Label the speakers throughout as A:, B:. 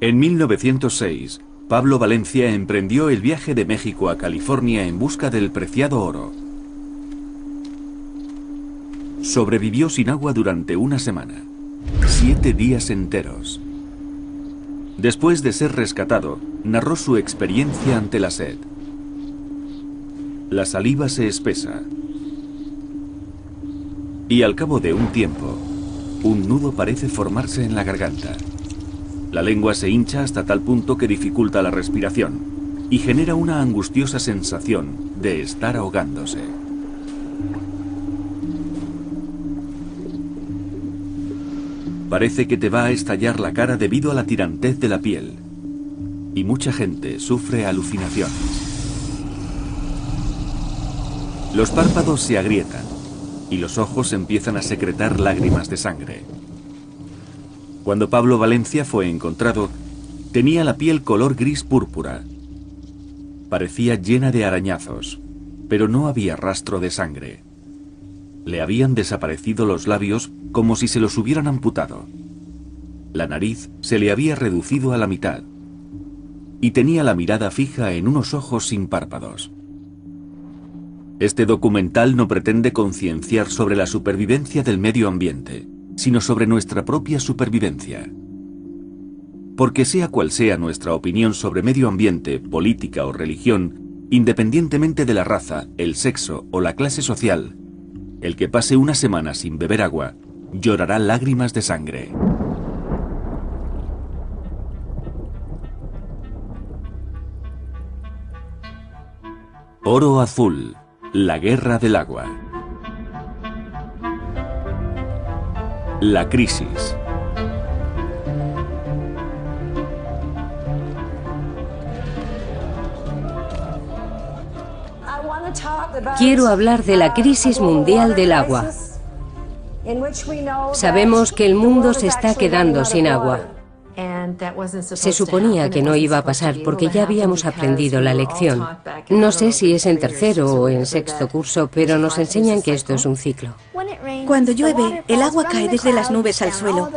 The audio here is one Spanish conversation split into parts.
A: En 1906, Pablo Valencia emprendió el viaje de México a California en busca del preciado oro. Sobrevivió sin agua durante una semana, 7 días enteros. Después de ser rescatado, narró su experiencia ante la sed. La saliva se espesa y al cabo de un tiempo, un nudo parece formarse en la garganta. La lengua se hincha hasta tal punto que dificulta la respiración y genera una angustiosa sensación de estar ahogándose. Parece que te va a estallar la cara debido a la tirantez de la piel, y mucha gente sufre alucinaciones. Los párpados se agrietan y los ojos empiezan a secretar lágrimas de sangre. Cuando Pablo Valencia fue encontrado, tenía la piel color gris púrpura. Parecía llena de arañazos, pero no había rastro de sangre. Le habían desaparecido los labios como si se los hubieran amputado. La nariz se le había reducido a la mitad y tenía la mirada fija en unos ojos sin párpados. Este documental no pretende concienciar sobre la supervivencia del medio ambiente, sino sobre nuestra propia supervivencia. Porque sea cual sea nuestra opinión sobre medio ambiente, política o religión, independientemente de la raza, el sexo o la clase social, el que pase una semana sin beber agua, llorará lágrimas de sangre. Oro Azul, la guerra del agua. La crisis.
B: Quiero hablar de la crisis mundial del agua. Sabemos que el mundo se está quedando sin agua. Se suponía que no iba a pasar porque ya habíamos aprendido la lección. No sé si es en tercero o en sexto curso, pero nos enseñan que esto es un ciclo.
C: Cuando llueve, el agua cae desde las nubes al suelo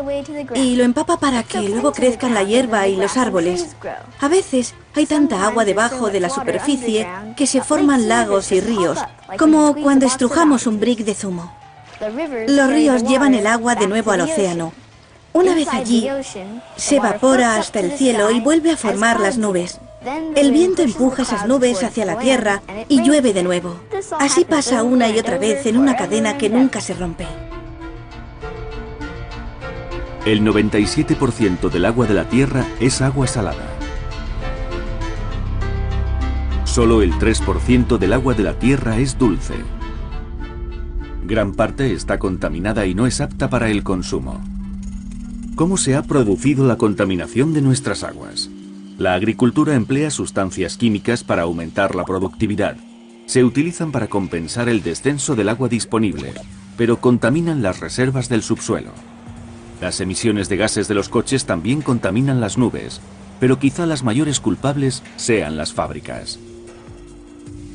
C: y lo empapa para que luego crezcan la hierba y los árboles. A veces hay tanta agua debajo de la superficie que se forman lagos y ríos, como cuando estrujamos un brick de zumo. Los ríos llevan el agua de nuevo al océano. Una vez allí, se evapora hasta el cielo y vuelve a formar las nubes. El viento empuja esas nubes hacia la tierra y llueve de nuevo. Así pasa una y otra vez en una cadena que nunca se rompe.
A: El 97% del agua de la Tierra es agua salada. Solo el 3% del agua de la Tierra es dulce. Gran parte está contaminada y no es apta para el consumo. ¿Cómo se ha producido la contaminación de nuestras aguas? La agricultura emplea sustancias químicas para aumentar la productividad. Se utilizan para compensar el descenso del agua disponible, pero contaminan las reservas del subsuelo. Las emisiones de gases de los coches también contaminan las nubes, pero quizá las mayores culpables sean las fábricas.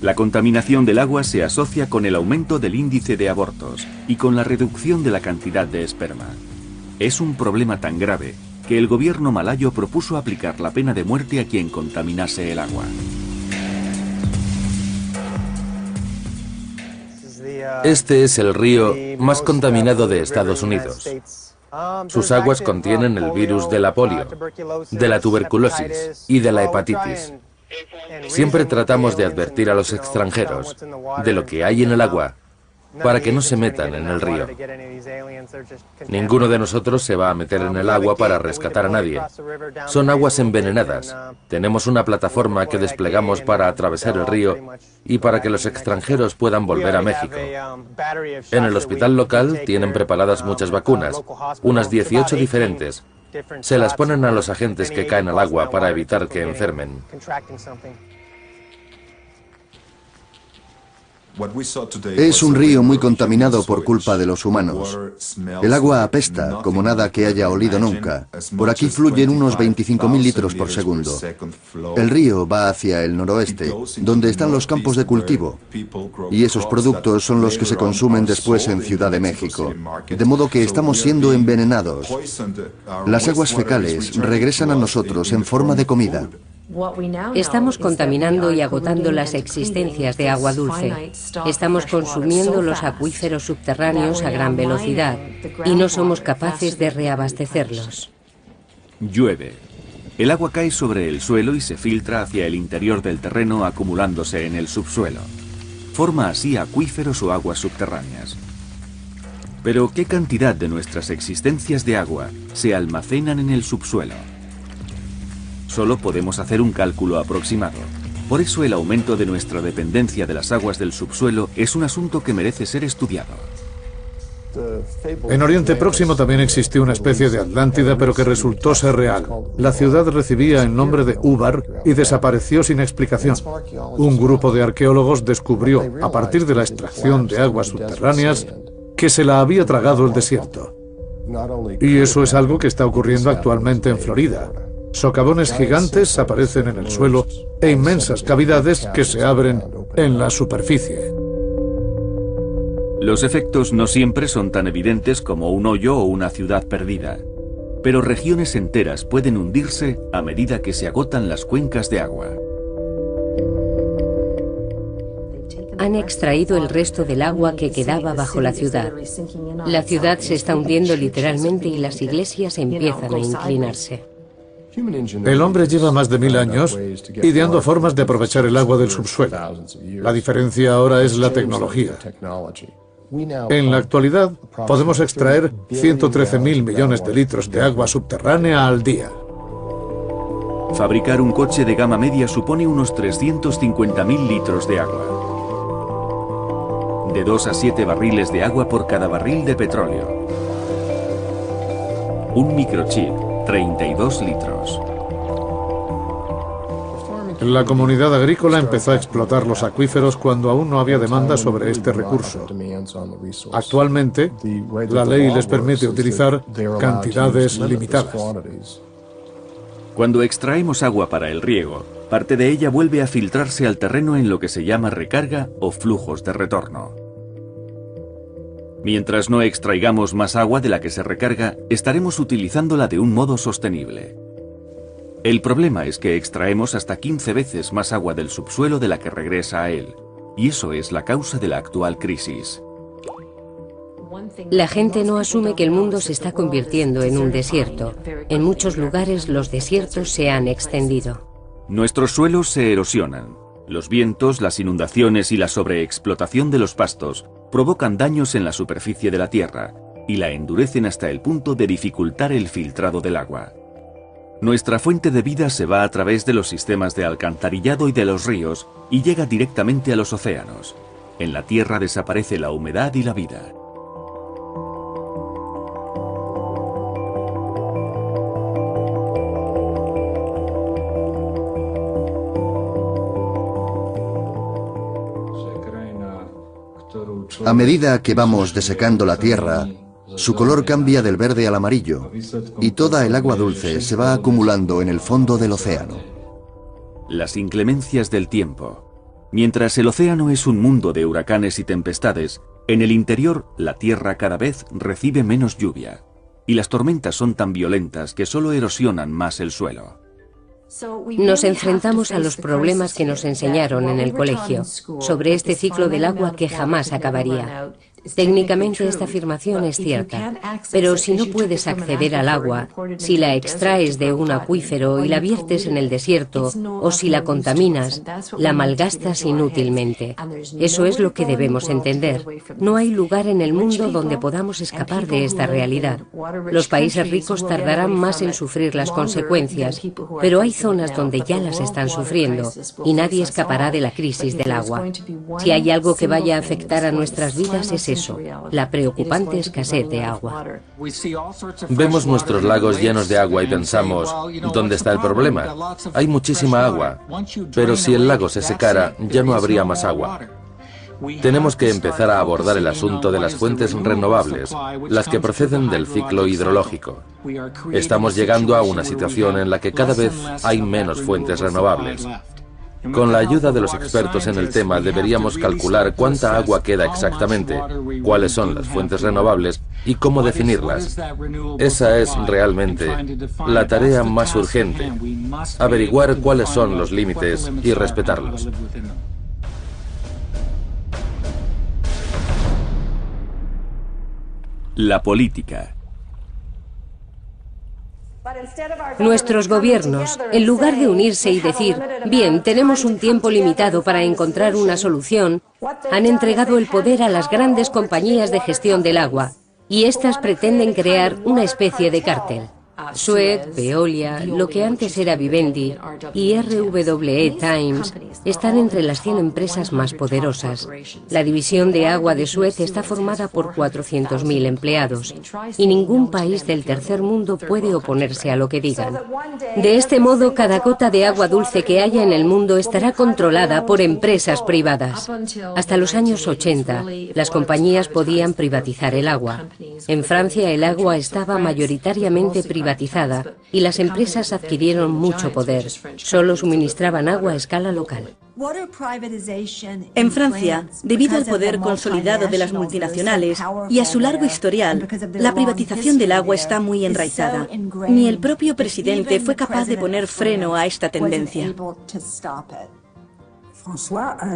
A: La contaminación del agua se asocia con el aumento del índice de abortos y con la reducción de la cantidad de esperma. Es un problema tan grave que el gobierno malayo propuso aplicar la pena de muerte a quien contaminase el agua.
D: Este es el río más contaminado de Estados Unidos. Sus aguas contienen el virus de la polio, de la tuberculosis y de la hepatitis. Siempre tratamos de advertir a los extranjeros de lo que hay en el agua para que no se metan en el río. Ninguno de nosotros se va a meter en el agua para rescatar a nadie. Son aguas envenenadas. Tenemos una plataforma que desplegamos para atravesar el río y para que los extranjeros puedan volver a México. En el hospital local tienen preparadas muchas vacunas, unas 18 diferentes. Se las ponen a los agentes que caen al agua para evitar que enfermen.
E: Es un río muy contaminado por culpa de los humanos. El agua apesta como nada que haya olido nunca. Por aquí fluyen unos 25.000 litros por segundo. El río va hacia el noroeste, donde están los campos de cultivo. Y esos productos son los que se consumen después en Ciudad de México. De modo que estamos siendo envenenados. Las aguas fecales regresan a nosotros en forma de comida.
B: Estamos contaminando y agotando las existencias de agua dulce. Estamos consumiendo los acuíferos subterráneos a gran velocidad y no somos capaces de reabastecerlos.
A: Llueve. El agua cae sobre el suelo y se filtra hacia el interior del terreno, acumulándose en el subsuelo. Forma así acuíferos o aguas subterráneas. Pero ¿qué cantidad de nuestras existencias de agua se almacenan en el subsuelo? Solo podemos hacer un cálculo aproximado. Por eso el aumento de nuestra dependencia de las aguas del subsuelo es un asunto que merece ser estudiado.
F: En Oriente Próximo también existió una especie de Atlántida, pero que resultó ser real. La ciudad recibía el nombre de Ubar y desapareció sin explicación. Un grupo de arqueólogos descubrió, a partir de la extracción de aguas subterráneas, que se la había tragado el desierto. Y eso es algo que está ocurriendo actualmente en Florida. Socavones gigantes aparecen en el suelo e inmensas cavidades que se abren en la superficie.
A: Los efectos no siempre son tan evidentes como un hoyo o una ciudad perdida, pero regiones enteras pueden hundirse a medida que se agotan las cuencas de agua.
B: Han extraído el resto del agua que quedaba bajo la ciudad. La ciudad se está hundiendo literalmente y las iglesias empiezan a inclinarse.
F: El hombre lleva más de 1000 años ideando formas de aprovechar el agua del subsuelo. La diferencia ahora es la tecnología. En la actualidad podemos extraer 113.000 millones de litros de agua subterránea al día.
A: Fabricar un coche de gama media supone unos 350.000 litros de agua. De 2 a 7 barriles de agua por cada barril de petróleo. Un microchip, 32 litros.
F: La comunidad agrícola empezó a explotar los acuíferos cuando aún no había demanda sobre este recurso. Actualmente, la ley les permite utilizar cantidades limitadas.
A: Cuando extraemos agua para el riego, parte de ella vuelve a filtrarse al terreno en lo que se llama recarga o flujos de retorno. Mientras no extraigamos más agua de la que se recarga, estaremos utilizándola de un modo sostenible. El problema es que extraemos hasta 15 veces más agua del subsuelo de la que regresa a él, y eso es la causa de la actual crisis.
B: La gente no asume que el mundo se está convirtiendo en un desierto. En muchos lugares los desiertos se han extendido.
A: Nuestros suelos se erosionan. Los vientos, las inundaciones y la sobreexplotación de los pastos provocan daños en la superficie de la tierra y la endurecen hasta el punto de dificultar el filtrado del agua. Nuestra fuente de vida se va a través de los sistemas de alcantarillado y de los ríos y llega directamente a los océanos. En la tierra desaparece la humedad y la vida.
E: A medida que vamos desecando la tierra, su color cambia del verde al amarillo y toda el agua dulce se va acumulando en el fondo del océano.
A: Las inclemencias del tiempo. Mientras el océano es un mundo de huracanes y tempestades, en el interior la tierra cada vez recibe menos lluvia y las tormentas son tan violentas que solo erosionan más el suelo.
B: Nos enfrentamos a los problemas que nos enseñaron en el colegio, sobre este ciclo del agua que jamás acabaría. Técnicamente esta afirmación es cierta, pero si no puedes acceder al agua, si la extraes de un acuífero y la viertes en el desierto, o si la contaminas, la malgastas inútilmente. Eso es lo que debemos entender. No hay lugar en el mundo donde podamos escapar de esta realidad. Los países ricos tardarán más en sufrir las consecuencias, pero hay zonas donde ya las están sufriendo y nadie escapará de la crisis del agua. Si hay algo que vaya a afectar a nuestras vidas es eso, la preocupante escasez de agua.
D: Vemos nuestros lagos llenos de agua y pensamos, ¿dónde está el problema? Hay muchísima agua, pero si el lago se secara, ya no habría más agua. tenemos que empezar a abordar el asunto de las fuentes renovables, las que proceden del ciclo hidrológico. Estamos llegando a una situación en la que cada vez hay menos fuentes renovables. Con la ayuda de los expertos en el tema deberíamos calcular cuánta agua queda exactamente, cuáles son las fuentes renovables y cómo definirlas. Esa es realmente la tarea más urgente, averiguar cuáles son los límites y respetarlos.
A: La política.
B: Nuestros gobiernos, en lugar de unirse y decir, bien, tenemos un tiempo limitado para encontrar una solución, han entregado el poder a las grandes compañías de gestión del agua, y éstas pretenden crear una especie de cártel. Suez, Veolia, lo que antes era Vivendi y RWE Times están entre las 100 empresas más poderosas. La división de agua de Suez está formada por 400.000 empleados y ningún país del tercer mundo puede oponerse a lo que digan. De este modo, cada gota de agua dulce que haya en el mundo estará controlada por empresas privadas. Hasta los años 80, las compañías podían privatizar el agua. En Francia, el agua estaba mayoritariamente privatizada y las empresas adquirieron mucho poder. Solo suministraban agua a escala local.
C: En Francia, debido al poder consolidado de las multinacionales y a su largo historial, la privatización del agua está muy enraizada. Ni el propio presidente fue capaz de poner freno a esta tendencia.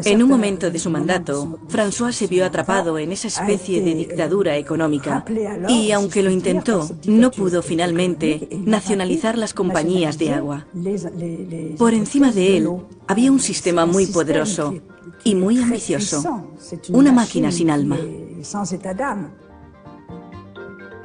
C: En un momento de su mandato, François se vio atrapado en esa especie de dictadura económica y, aunque lo intentó, no pudo finalmente nacionalizar las compañías de agua. Por encima de él había un sistema muy poderoso y muy ambicioso, una máquina sin alma.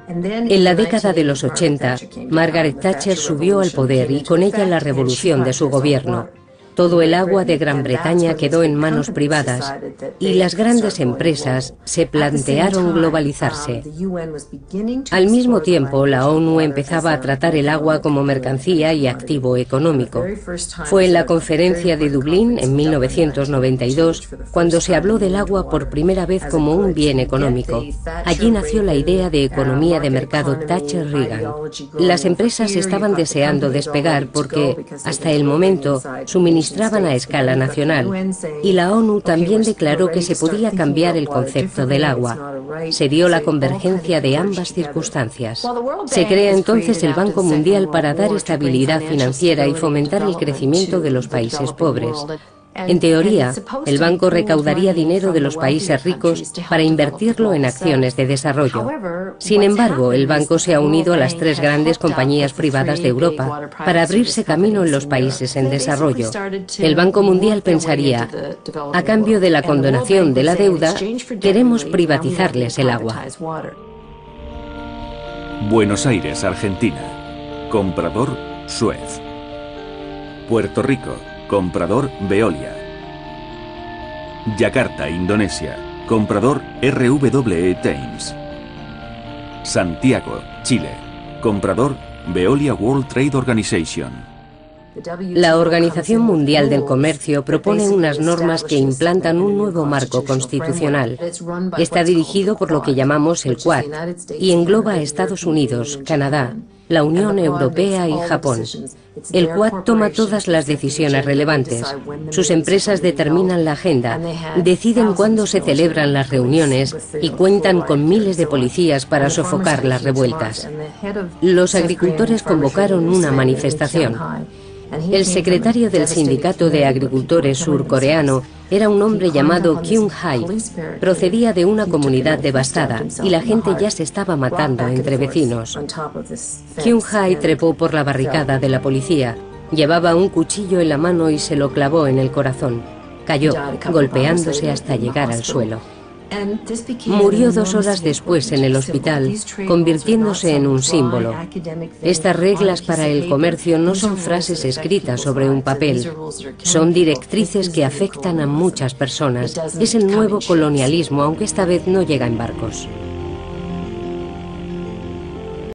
B: En la década de los 80, Margaret Thatcher subió al poder y con ella la revolución de su gobierno. Todo el agua de Gran Bretaña quedó en manos privadas y las grandes empresas se plantearon globalizarse. Al mismo tiempo, la ONU empezaba a tratar el agua como mercancía y activo económico. Fue en la conferencia de Dublín en 1992 cuando se habló del agua por primera vez como un bien económico. Allí nació la idea de economía de mercado Thatcher-Reagan. Las empresas estaban deseando despegar porque, hasta el momento, suministraban a escala nacional, y la ONU también declaró que se podía cambiar el concepto del agua. Se dio la convergencia de ambas circunstancias. Se crea entonces el Banco Mundial para dar estabilidad financiera y fomentar el crecimiento de los países pobres. En teoría, el banco recaudaría dinero de los países ricos para invertirlo en acciones de desarrollo. Sin embargo, el banco se ha unido a las 3 grandes compañías privadas de Europa para abrirse camino en los países en desarrollo. El Banco Mundial pensaría, a cambio de la condonación de la deuda, queremos privatizarles el agua.
A: Buenos Aires, Argentina. Comprador, Suez. Puerto Rico. Comprador, Veolia. Yakarta, Indonesia. Comprador, RWE Times. Santiago, Chile. Comprador, Veolia World Trade Organization.
B: La Organización Mundial del Comercio propone unas normas que implantan un nuevo marco constitucional. Está dirigido por lo que llamamos el Quad y engloba a Estados Unidos, Canadá, la Unión Europea y Japón. El Quad toma todas las decisiones relevantes. Sus empresas determinan la agenda, deciden cuándo se celebran las reuniones y cuentan con miles de policías para sofocar las revueltas. Los agricultores convocaron una manifestación. El secretario del Sindicato de Agricultores surcoreano era un hombre llamado Kyung Hae. Procedía de una comunidad devastada y la gente ya se estaba matando entre vecinos. Kyung Hae trepó por la barricada de la policía. Llevaba un cuchillo en la mano y se lo clavó en el corazón. Cayó, golpeándose hasta llegar al suelo. Murió 2 horas después en el hospital, convirtiéndose en un símbolo. Estas reglas para el comercio no son frases escritas sobre un papel, son directrices que afectan a muchas personas. Es el nuevo colonialismo, aunque esta vez no llega en barcos.